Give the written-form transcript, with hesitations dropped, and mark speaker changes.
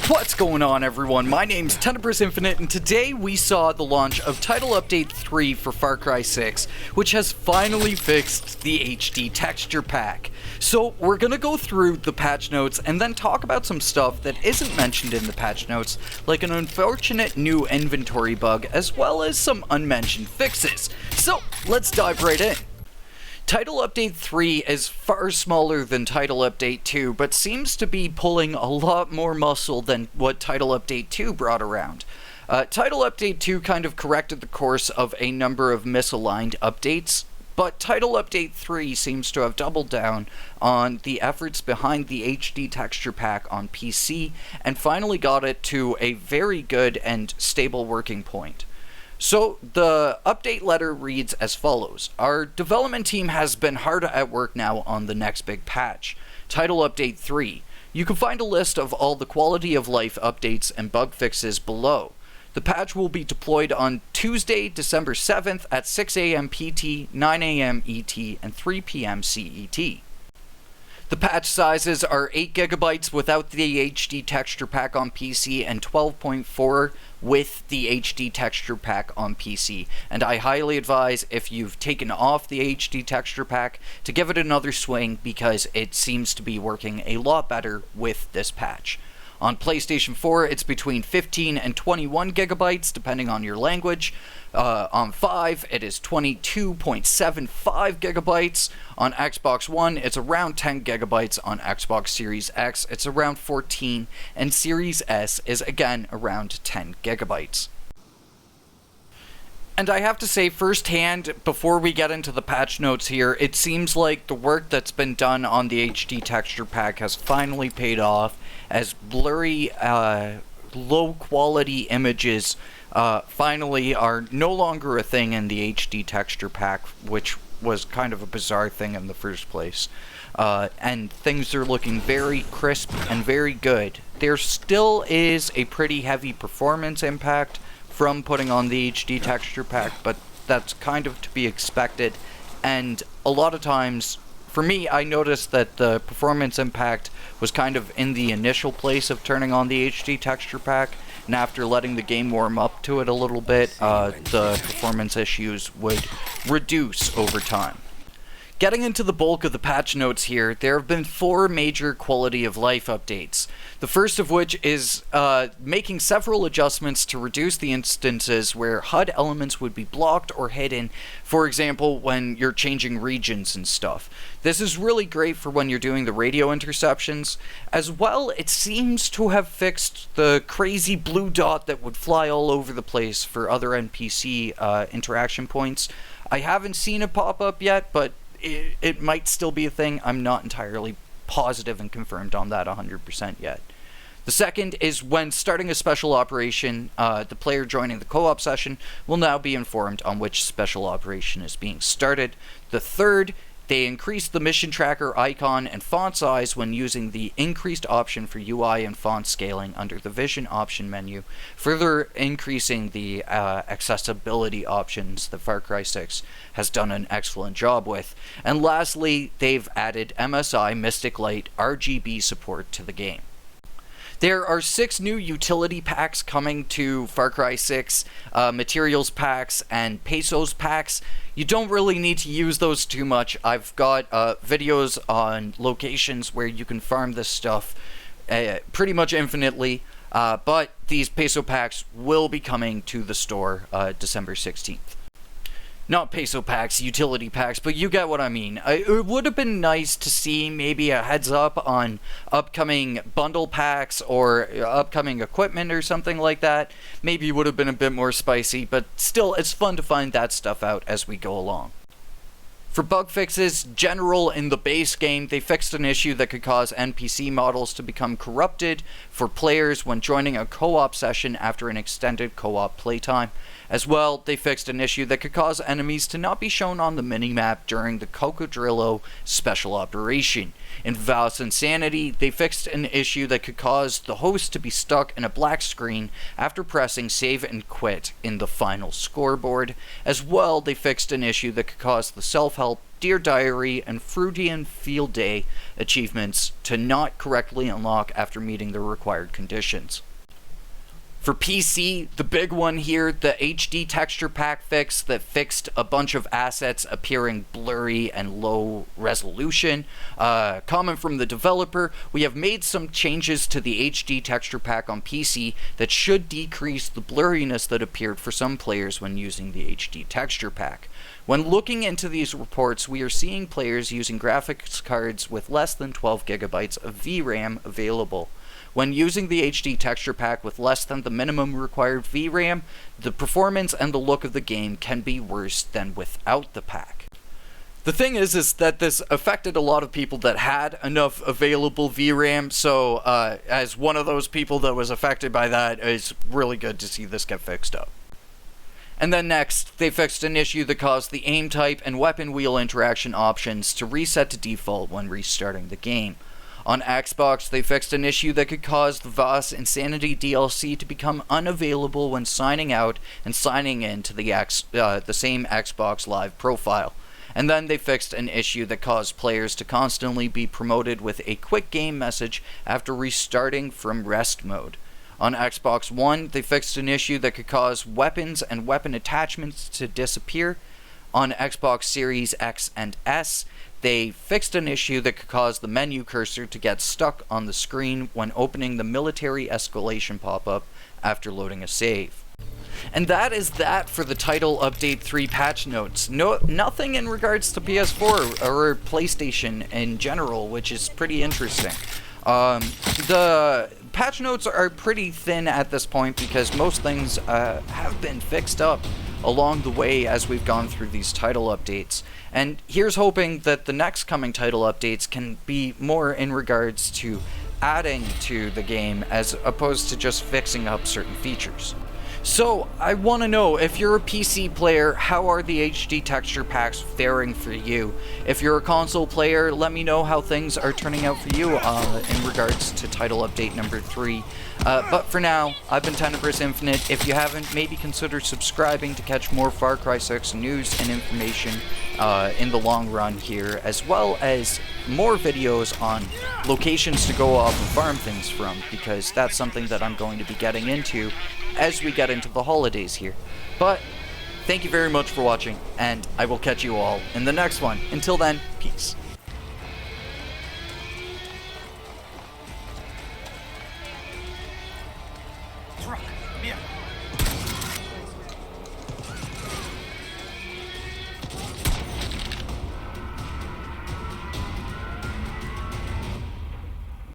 Speaker 1: What's going on, everyone? My name's Tenebris Infinite, and today we saw the launch of Title Update 3 for Far Cry 6, which has finally fixed the HD texture pack. So we're gonna go through the patch notes and then talk about some stuff that isn't mentioned in the patch notes, like an unfortunate new inventory bug, as well as some unmentioned fixes. So let's dive right in. Title Update 3 is far smaller than Title Update 2, but seems to be pulling a lot more muscle than what Title Update 2 brought around. Title Update 2 kind of corrected the course of a number of misaligned updates, but Title Update 3 seems to have doubled down on the efforts behind the HD texture pack on PC, and finally got it to a very good and stable working point. So, the update letter reads as follows. Our development team has been hard at work now on the next big patch, Title Update 3. You can find a list of all the quality of life updates and bug fixes below. The patch will be deployed on Tuesday, December 7th at 6 a.m. PT, 9 a.m. ET, and 3 p.m. CET. The patch sizes are 8GB without the HD texture pack on PC and 12.4 with the HD texture pack on PC, and I highly advise, if you've taken off the HD texture pack, to give it another swing because it seems to be working a lot better with this patch. On PlayStation 4, it's between 15 and 21GB, depending on your language. On 5, it is 22.75GB. On Xbox One, it's around 10GB. On Xbox Series X, it's around 14, and Series S is again around 10GB. And I have to say firsthand, before we get into the patch notes here, it seems like the work that's been done on the HD texture pack has finally paid off, as blurry, low-quality images finally are no longer a thing in the HD texture pack, which was kind of a bizarre thing in the first place. And things are looking very crisp and very good. There still is a pretty heavy performance impact from putting on the HD texture pack, but that's kind of to be expected. And a lot of times, for me, I noticed that the performance impact was kind of in the initial place of turning on the HD texture pack, and after letting the game warm up to it a little bit, the performance issues would reduce over time. Getting into the bulk of the patch notes here, there have been 4 major quality of life updates. The first of which is making several adjustments to reduce the instances where HUD elements would be blocked or hidden, for example, when you're changing regions and stuff. This is really great for when you're doing the radio interceptions. As well, it seems to have fixed the crazy blue dot that would fly all over the place for other NPC interaction points. I haven't seen it pop up yet, but it might still be a thing. I'm not entirely positive and confirmed on that 100% yet. The second is when starting a special operation, the player joining the co-op session will now be informed on which special operation is being started. The third, they increased the mission tracker icon and font size when using the increased option for UI and font scaling under the vision option menu, further increasing the accessibility options that Far Cry 6 has done an excellent job with. And lastly, they've added MSI Mystic Light RGB support to the game. There are 6 new utility packs coming to Far Cry 6, materials packs and pesos packs. You don't really need to use those too much. I've got videos on locations where you can farm this stuff pretty much infinitely, but these peso packs will be coming to the store December 16th. Not peso packs, utility packs, but you get what I mean. It would have been nice to see maybe a heads up on upcoming bundle packs or upcoming equipment or something like that. Maybe it would have been a bit more spicy, but still, it's fun to find that stuff out as we go along. For bug fixes, general in the base game, they fixed an issue that could cause NPC models to become corrupted for players when joining a co-op session after an extended co-op playtime. As well, they fixed an issue that could cause enemies to not be shown on the minimap during the Cocodrillo special operation. In Val's Insanity, they fixed an issue that could cause the host to be stuck in a black screen after pressing save and quit in the final scoreboard. As well, they fixed an issue that could cause the self-help Help, Dear Diary, and Freudian Field Day achievements to not correctly unlock after meeting the required conditions. For PC, the big one here, the HD texture pack fix that fixed a bunch of assets appearing blurry and low resolution. Comment from the developer, we have made some changes to the HD texture pack on PC that should decrease the blurriness that appeared for some players when using the HD texture pack. When looking into these reports, we are seeing players using graphics cards with less than 12 gigabytes of VRAM available. When using the HD texture pack with less than the minimum required VRAM, the performance and the look of the game can be worse than without the pack. The thing is that this affected a lot of people that had enough available VRAM, so as one of those people that was affected by that, it's really good to see this get fixed up. And then next, they fixed an issue that caused the aim type and weapon wheel interaction options to reset to default when restarting the game. On Xbox, they fixed an issue that could cause the Voss Insanity DLC to become unavailable when signing out and signing in to the same Xbox Live profile. And then they fixed an issue that caused players to constantly be promoted with a quick game message after restarting from rest mode. On Xbox One, they fixed an issue that could cause weapons and weapon attachments to disappear. On Xbox Series X and S, they fixed an issue that could cause the menu cursor to get stuck on the screen when opening the military escalation pop-up after loading a save. And that is that for the Title Update 3 patch notes. Nothing in regards to PS4 or PlayStation in general, which is pretty interesting. The patch notes are pretty thin at this point because most things have been fixed up along the way as we've gone through these title updates. And here's hoping that the next coming title updates can be more in regards to adding to the game as opposed to just fixing up certain features. So, I want to know, if you're a PC player, how are the HD texture packs faring for you? If you're a console player, let me know how things are turning out for you in regards to title update number 3. But for now, I've been Tenebris Infinite. If you haven't, maybe consider subscribing to catch more Far Cry 6 news and information in the long run here, as well as more videos on locations to go off and farm things from, because that's something that I'm going to be getting into as we get into the holidays here. But thank you very much for watching, and I will catch you all in the next one. Until then, peace.
Speaker 2: Truck, bien.